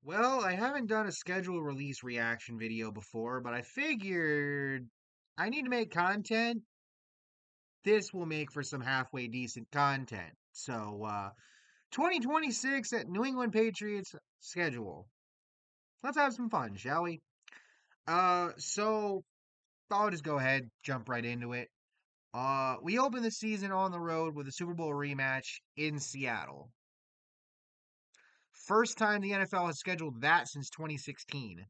Well, I haven't done a schedule release reaction video before, but I figured I need to make content. This will make for some halfway decent content. So, 2026 at New England Patriots schedule. Let's have some fun, shall we? So I'll just go ahead, jump right into it. We open the season on the road with a Super Bowl rematch in Seattle. First time the NFL has scheduled that since 2016,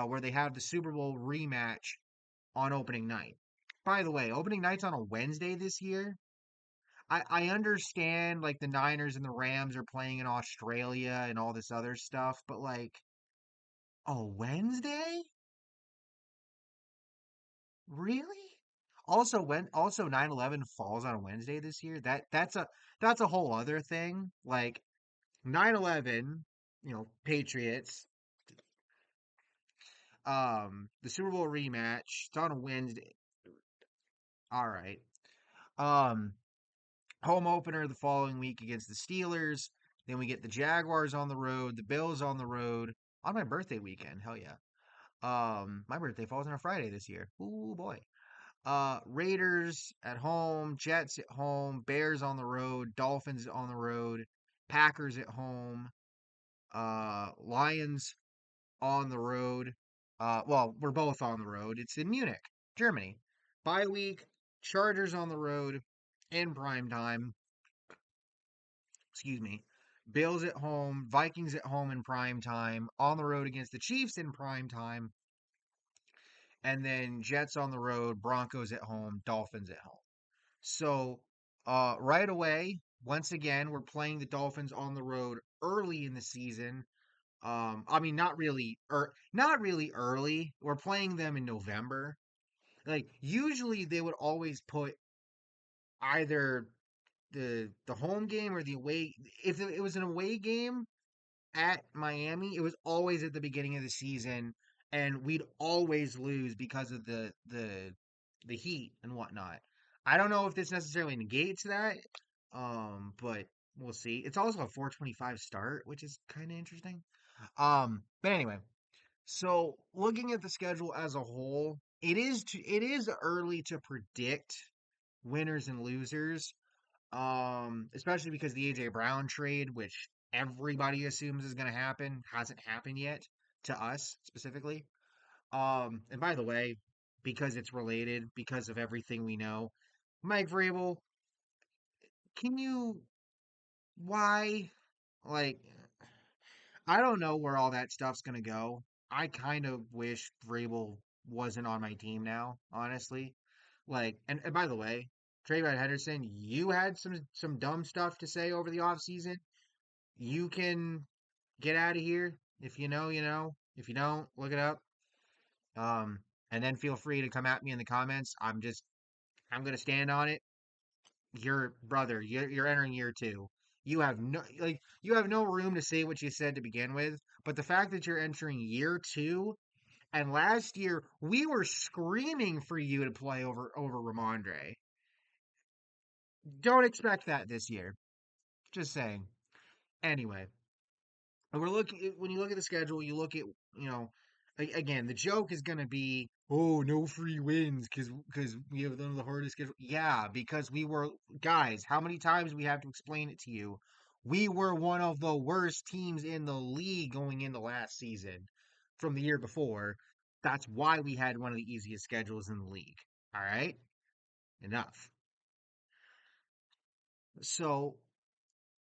where they have the Super Bowl rematch on opening night. By the way, opening night's on a Wednesday this year. I understand like the Niners and the Rams are playing in Australia and all this other stuff, but like a Wednesday? Really? Also 9/11 falls on a Wednesday this year. That's a whole other thing. Like 9/11, Patriots, the Super Bowl rematch, it's on a Wednesday. All right. Um Home opener the following week against the Steelers. Then we get the Jaguars on the road, the Bills on the road on my birthday weekend. Hell yeah. My birthday falls on a Friday this year. Ooh boy. Raiders at home, Jets at home, Bears on the road, Dolphins on the road, Packers at home, Lions on the road. Well, we're both on the road. It's in Munich, Germany. Bye week, Chargers on the road in prime time. Excuse me. Bills at home, Vikings at home in prime time, on the road against the Chiefs in prime time, and then Jets on the road, Broncos at home, Dolphins at home. So, right away, once again, we're playing the Dolphins on the road early in the season. I mean, not really early. We're playing them in November. Like usually, they would always put either the home game or the away. If it was an away game at Miami, it was always at the beginning of the season, and we'd always lose because of the heat and whatnot. I don't know if this necessarily negates that, but we'll see. It's also a 4:25 start, which is kind of interesting. But anyway, so looking at the schedule as a whole, it is early to predict winners and losers. Especially because the AJ Brown trade, which everybody assumes is going to happen, hasn't happened yet to us specifically. And by the way, because it's related, because of everything we know, Mike Vrabel, can you why like I don't know where all that stuff's going to go. I kind of wish Vrabel wasn't on my team now, honestly. Like, and by the way, Trayvon Henderson, you had some dumb stuff to say over the offseason. You can get out of here. If you know, you know. If you don't, look it up. Um, and then feel free to come at me in the comments. I'm gonna stand on it. Your brother, you're entering year two. You have no room to say what you said to begin with. But the fact that you're entering year two, and last year we were screaming for you to play over Ramondre. Don't expect that this year. Just saying. Anyway, and we're looking when you look at the schedule, you look at again the joke is going to be oh no free wins because we have one of the hardest schedule. Yeah, because we were guys. How many times we have to explain it to you? We were one of the worst teams in the league going into last season from the year before. That's why we had one of the easiest schedules in the league. All right, enough. So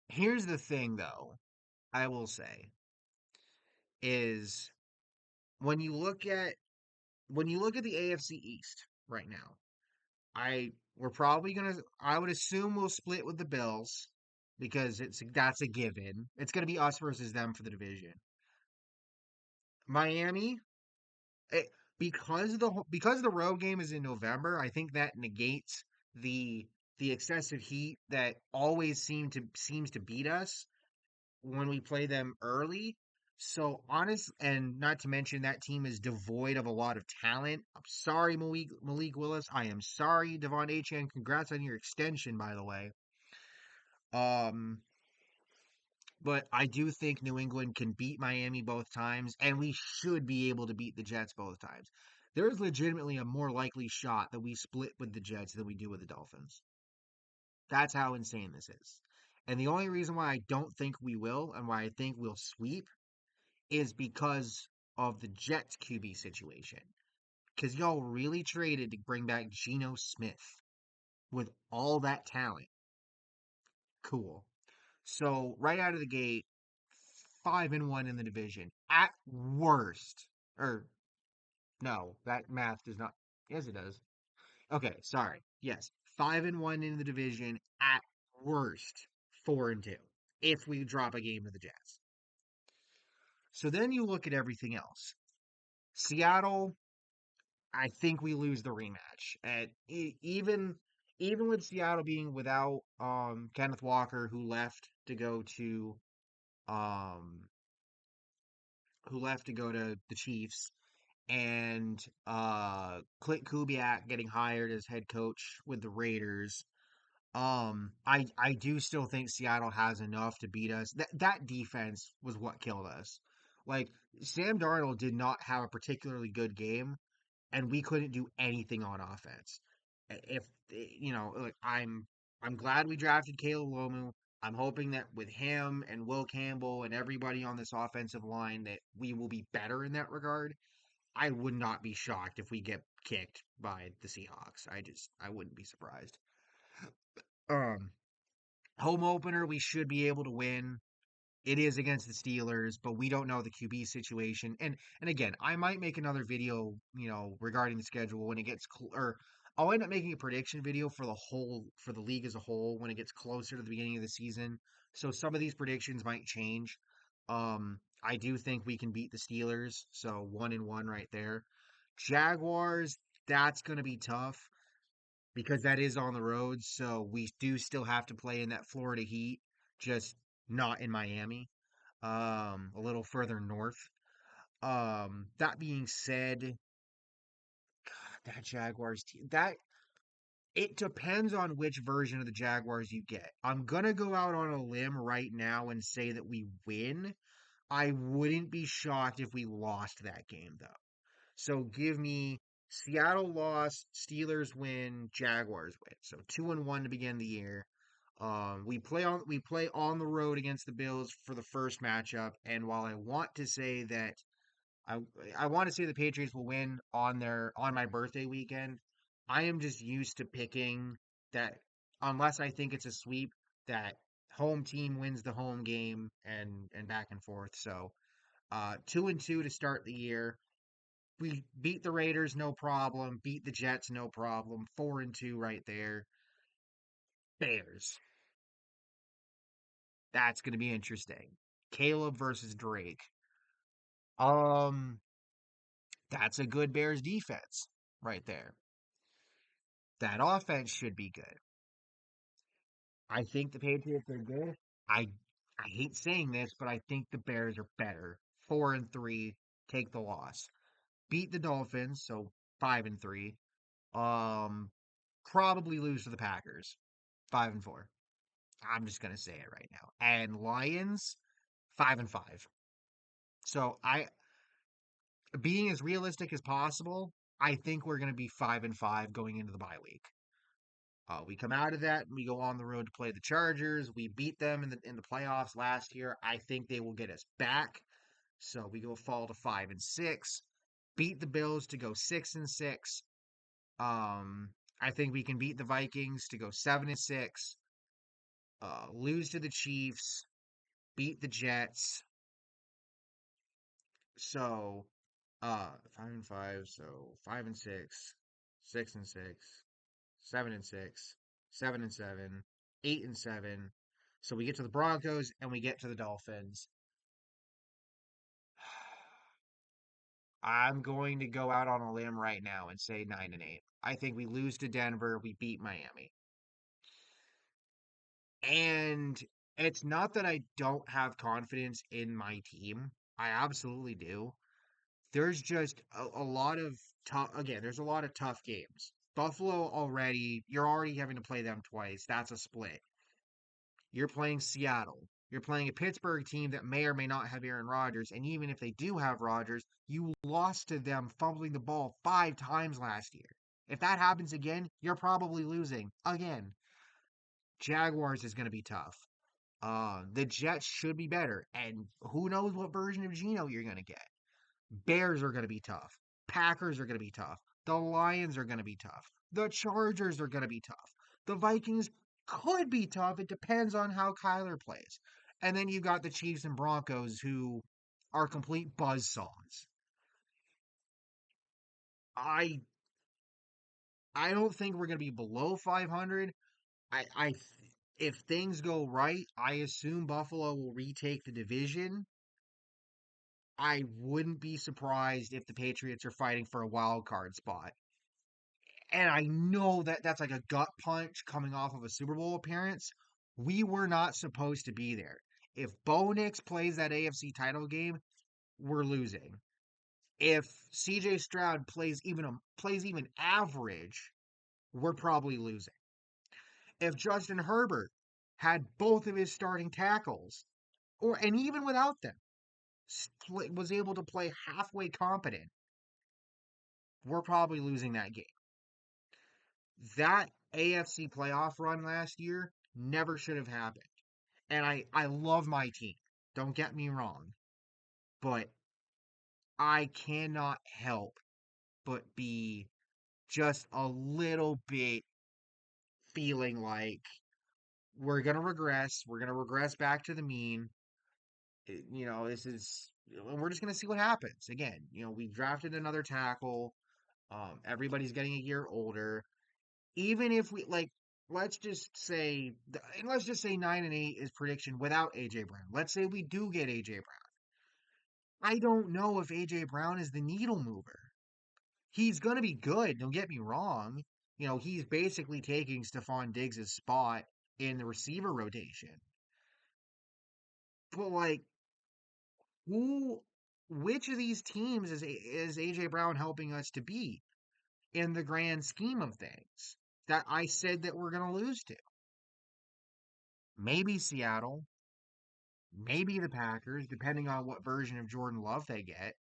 here's the thing, though. I will say is when you look at the AFC East right now, we're probably gonna I would assume we'll split with the Bills because that's a given. It's gonna be us versus them for the division. Miami, it, because the road game is in November, I think that negates the the excessive heat that always seems to beat us when we play them early. So honest, and not to mention that team is devoid of a lot of talent. I'm sorry, Malik Willis. I am sorry, Devon Achane. Congrats on your extension, by the way. Um, But I do think New England can beat Miami both times, and we should be able to beat the Jets both times. There's legitimately a more likely shot that we split with the Jets than we do with the Dolphins. That's how insane this is. And the only reason why I don't think we will and why I think we'll sweep is because of the Jets QB situation. Because y'all really traded to bring back Geno Smith with all that talent. Cool. So right out of the gate, 5-1 in the division at worst. Or no, that math does not. Yes, it does. Okay, sorry. Yes, 5-1 in the division at worst. 4-2 if we drop a game to the Jets. So then you look at everything else. Seattle, I think we lose the rematch. And even with Seattle being without Kenneth Walker, um who left to go to the Chiefs, and Clint Kubiak getting hired as head coach with the Raiders. I do still think Seattle has enough to beat us. That defense was what killed us. Like Sam Darnold did not have a particularly good game, and we couldn't do anything on offense. If like I'm glad we drafted Caleb Lomu. I'm hoping that with him and Will Campbell and everybody on this offensive line that we will be better in that regard. I would not be shocked if we get kicked by the Seahawks. I wouldn't be surprised. Um Home opener we should be able to win. It is against the Steelers, but we don't know the QB situation. And again, I might make another video, regarding the schedule when it gets or I'll end up making a prediction video for the league as a whole when it gets closer to the beginning of the season. So some of these predictions might change. I do think we can beat the Steelers, so 1-1 right there. Jaguars, that's going to be tough because that is on the road, so we do still have to play in that Florida heat, just not in Miami, a little further north. That being said, that Jaguars team, that it depends on which version of the Jaguars you get. I'm gonna go out on a limb right now and say that we win. I wouldn't be shocked if we lost that game though. So give me Seattle loss, Steelers win, Jaguars win. So 2-1 to begin the year. We play on the road against the Bills for the first matchup, and while I I want to say the Patriots will win on my birthday weekend, I am just used to picking that unless I think it's a sweep, that home team wins the home game and back and forth. So 2-2 to start the year. We beat the Raiders, no problem. Beat the Jets, no problem. 4-2 right there. Bears. That's going to be interesting. Caleb versus Drake. Um, that's a good Bears defense right there. That offense should be good. I think the Patriots are good. I I hate saying this, but I think the Bears are better. 4-3, take the loss. Beat the Dolphins, so 5-3. Um, probably lose to the Packers, 5-4. I'm just gonna say it right now. And Lions, 5-5. So being as realistic as possible, I think we're gonna be 5-5 going into the bye week. We come out of that and we go on the road to play the Chargers. We beat them in the playoffs last year. I think they will get us back. So we go fall to 5-6. Beat the Bills to go 6-6. I think we can beat the Vikings to go 7-6. Lose to the Chiefs. Beat the Jets. So 5-5. So 5-6. 6-6. 7-6, 7-7, 8-7. So we get to the Broncos and we get to the Dolphins. I'm going to go out on a limb right now and say 9-8. I think we lose to Denver, we beat Miami. And it's not that I don't have confidence in my team. I absolutely do. There's just a lot of there's a lot of tough games. Buffalo already, you're already having to play them twice. That's a split. You're playing Seattle. You're playing a Pittsburgh team that may or may not have Aaron Rodgers, and even if they do have Rodgers, you lost to them fumbling the ball 5 times last year. If that happens again, you're probably losing again. Jaguars is going to be tough. The Jets should be better, and who knows what version of Geno you're going to get. Bears are going to be tough. Packers are going to be tough. The Lions are going to be tough. The Chargers are going to be tough. The Vikings could be tough. It depends on how Kyler plays. And then you've got the Chiefs and Broncos who are complete buzzsaws. I I don't think we're going to be below 500. I if things go right, I assume Buffalo will retake the division. I wouldn't be surprised if the Patriots are fighting for a wild card spot. And I know that that's like a gut punch coming off of a Super Bowl appearance. We were not supposed to be there. If Bo Nix plays that AFC title game, we're losing. If CJ Stroud plays even average, we're probably losing. If Justin Herbert had both of his starting tackles, or and even without them, was able to play halfway competent, we're probably losing that game. That AFC playoff run last year never should have happened. And I love my team. Don't get me wrong. But I cannot help but be just a little bit feeling like we're going to regress. We're going to regress back to the mean. This is, we're just going to see what happens. Again, we drafted another tackle. Everybody's getting a year older. Even if we like, let's just say 9-8 is prediction without AJ Brown. Let's say we do get AJ Brown. I don't know if AJ Brown is the needle mover. He's gonna be good. Don't get me wrong. He's basically taking Stephon Diggs' spot in the receiver rotation. But like, who? Which of these teams is AJ Brown helping us to beat in the grand scheme of things that I said that we're gonna lose to? Maybe Seattle, maybe the Packers, depending on what version of Jordan Love they get.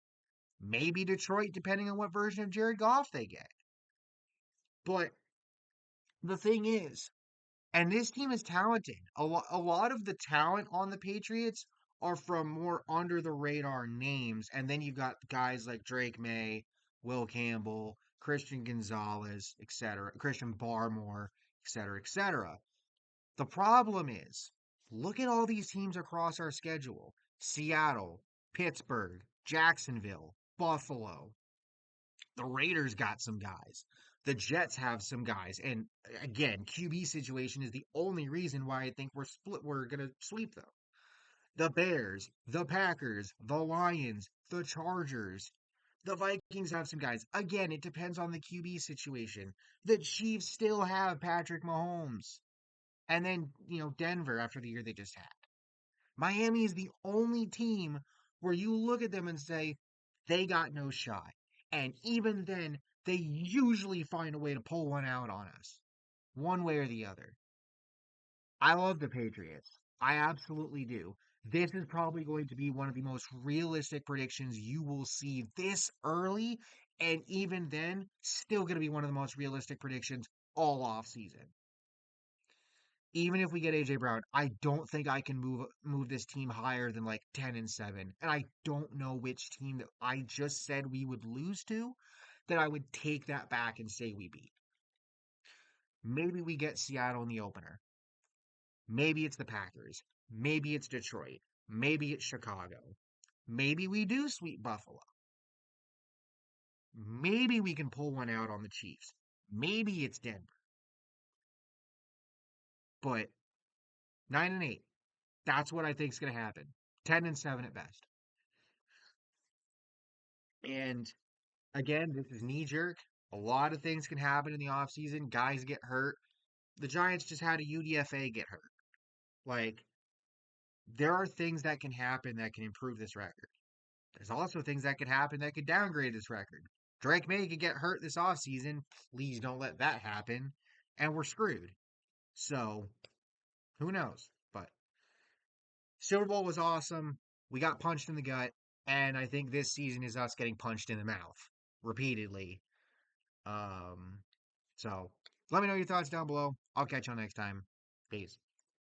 Maybe Detroit, depending on what version of Jared Goff they get. But the thing is, and this team is talented. A lot of the talent on the Patriots are from more under the radar names. And then you've got guys like Drake May, Will Campbell, Christian Gonzalez, etc., Christian Barmore, etc., etc. The problem is, look at all these teams across our schedule: Seattle, Pittsburgh, Jacksonville, Buffalo. The Raiders got some guys. The Jets have some guys. And again, QB situation is the only reason why I think we're going to sweep them. The Bears, the Packers, the Lions, the Chargers. The Vikings have some guys. Again, it depends on the QB situation. The Chiefs still have Patrick Mahomes. And then, Denver after the year they just had. Miami is the only team where you look at them and say, they got no shot. And even then, they usually find a way to pull one out on us, one way or the other. I love the Patriots. I absolutely do. This is probably going to be one of the most realistic predictions you will see this early. And even then, still going to be one of the most realistic predictions all off season. Even if we get AJ Brown, I don't think I can move this team higher than like 10-7. And I don't know which team that I just said we would lose to that I would take that back and say we beat. Maybe we get Seattle in the opener. Maybe it's the Packers. Maybe it's Detroit. Maybe it's Chicago. Maybe we do sweep Buffalo. Maybe we can pull one out on the Chiefs. Maybe it's Denver. But 9-8. That's what I think is going to happen. 10-7 at best. And again, this is knee jerk. A lot of things can happen in the offseason. Guys get hurt. The Giants just had a UDFA get hurt. Like, there are things that can happen that can improve this record. There's also things that could happen that could downgrade this record. Drake May could get hurt this offseason. Please don't let that happen. And we're screwed. So, who knows? But Super Bowl was awesome. We got punched in the gut, and I think this season is us getting punched in the mouth repeatedly. Um, so let me know your thoughts down below. I'll catch y'all next time. Peace.